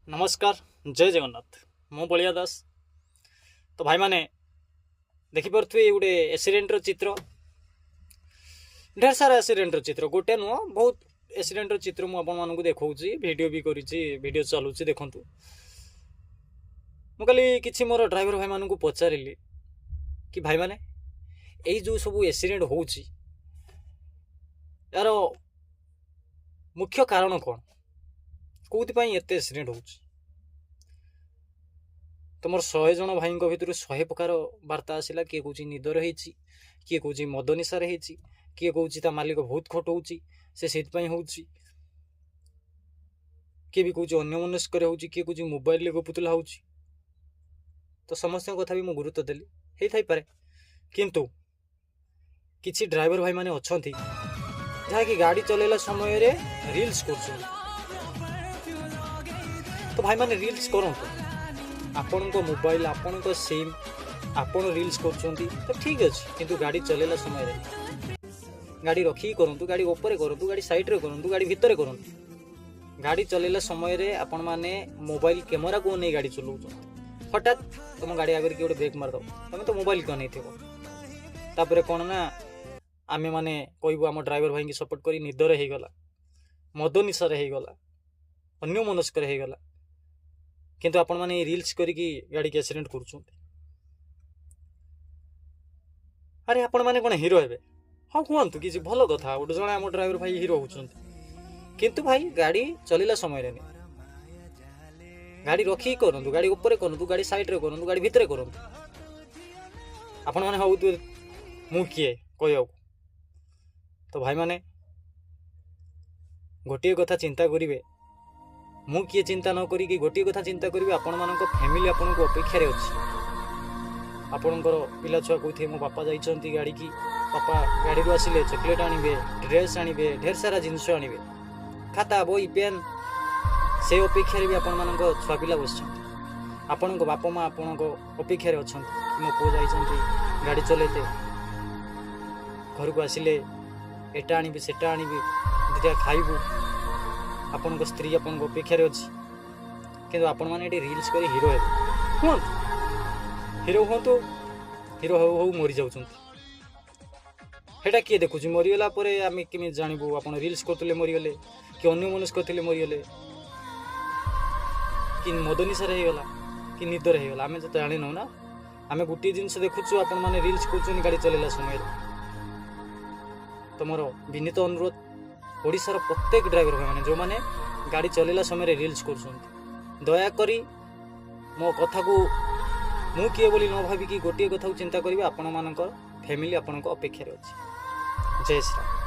नमस्कार जय जगन्नाथ मु बलिया दास। तो भाई माने देखिपे गोटे एक्सीडेंटर चित्र ढेर सारा एक्सीडेंटर चित्र गोटे नुह बहुत एक्सीडेंटर चित्र मुझे देखा वीडियो भी करीडियो चलुची देखु मुझे कि मोर ड्राइवर भाई मानू पचारि कि भाई माने यही जो सब एक्सीडेंट हो यार मुख्य कारण कौन कौन एत एक्सीडेंट हो तो मोर 100 जन भाई भितर 100 प्रकार वार्ता आसला किए कौन निदर होती किए कौन मद निशार होती किए कौन मालिक बहुत खटाऊँच से हो किए भी कौन अन्यमनस्क किए कौन मोबाइल गपुतला हो तो समस्त कथा भी मुझे गुरुत्व देली हो पारे किंतु किसी ड्राइवर भाई माने अच्छा जहाँकि गाड़ी चलेला समय रे रील्स कर तो भाई माने रील्स करूँ आपण को मोबाइल आपण को सिम आपण रील्स कर तो ठीक अच्छे किंतु गाड़ी चलेला समय रे गाड़ी रखी करूँ गाड़ी ऊपर करूँ गाड़ी साइड रे करूँ गाड़ी भितर करूँ गाड़ी चलेला समय रे आपण माने मोबाइल कैमेरा को नहीं गाड़ी चलाऊ हठात तुम गाड़ी आगे किए ब्रेक मारद तुम तो मोबाइल को नहीं थोपर कौन ना आमे माने कहबू आम ड्राइवर भाई की सपोर्ट करी निदर होगला मद निशार होगला अन्य मनस्क होगला किंतु आपण माने रील्स करिकी गाड़ी के एक्सीडेंट कर अरे आपण माने कौन हीरो हे हाँ कहतु कि भल कथा गोटे जन आम ड्राइवर भाई हीरो होती किंतु भाई गाड़ी चलला समय नहीं गाड़ी रखी करूँ गाड़ी ऊपर करूँ गाड़ी साइड रे करूँ गाड़ी भितर करूँ आपण मैंने हूँ मु किए कह तो भाई माने गोटे कथा चिंता करेंगे मु किए चिंता न करी गोटे कथा चिंता करेंगे आपण मान फैमिली आपन को अपेक्षा अच्छी आपणकर पिला छुआ कही मो बापा जाइंट गाड़ी की बापा गाड़ी आसिले चॉकलेट आनिबे ड्रेस आनिबे ढेर सारा जिनस आनिबे खाता बही पेन से अपेक्षा भी आपण मान छुआ पिला बस आपण को बापा माँ आपण को अपेक्षा अच्छा मो पु जा गाड़ी चलते घर को आसिले एटा आनिबे सेटा आनिबे दुटा खाइबू आपण को स्त्री आपण को अपेक्षा अच्छी किंतु आपण मैंने रील्स कर हीरो हूँ हीरो हूँ तो हीरो हो मरी जाऊँ किए देखुच मरीगला आम केमी जानबू आप रील्स करते मरीगले कि अन्य मनुष्य करते मरीगले कि मद निशार होगला कि निदर होगला आम तो जाणु ना आम गोटे जिनस देखुचु आपण मैंने रील्स कर गाड़ी चलला समय तो मोर विनीत अनुरोध ओडिशार प्रत्येक ड्राइवर भाई मैंने जो मैंने गाड़ी चलला समय रील्स कर दयाकोरी मो कथा को मु किए बोली न भाविकी गोटे कथा चिंता करेंगे आपण मान फैमिली आपण अपेक्षा अच्छी। जय श्री राम।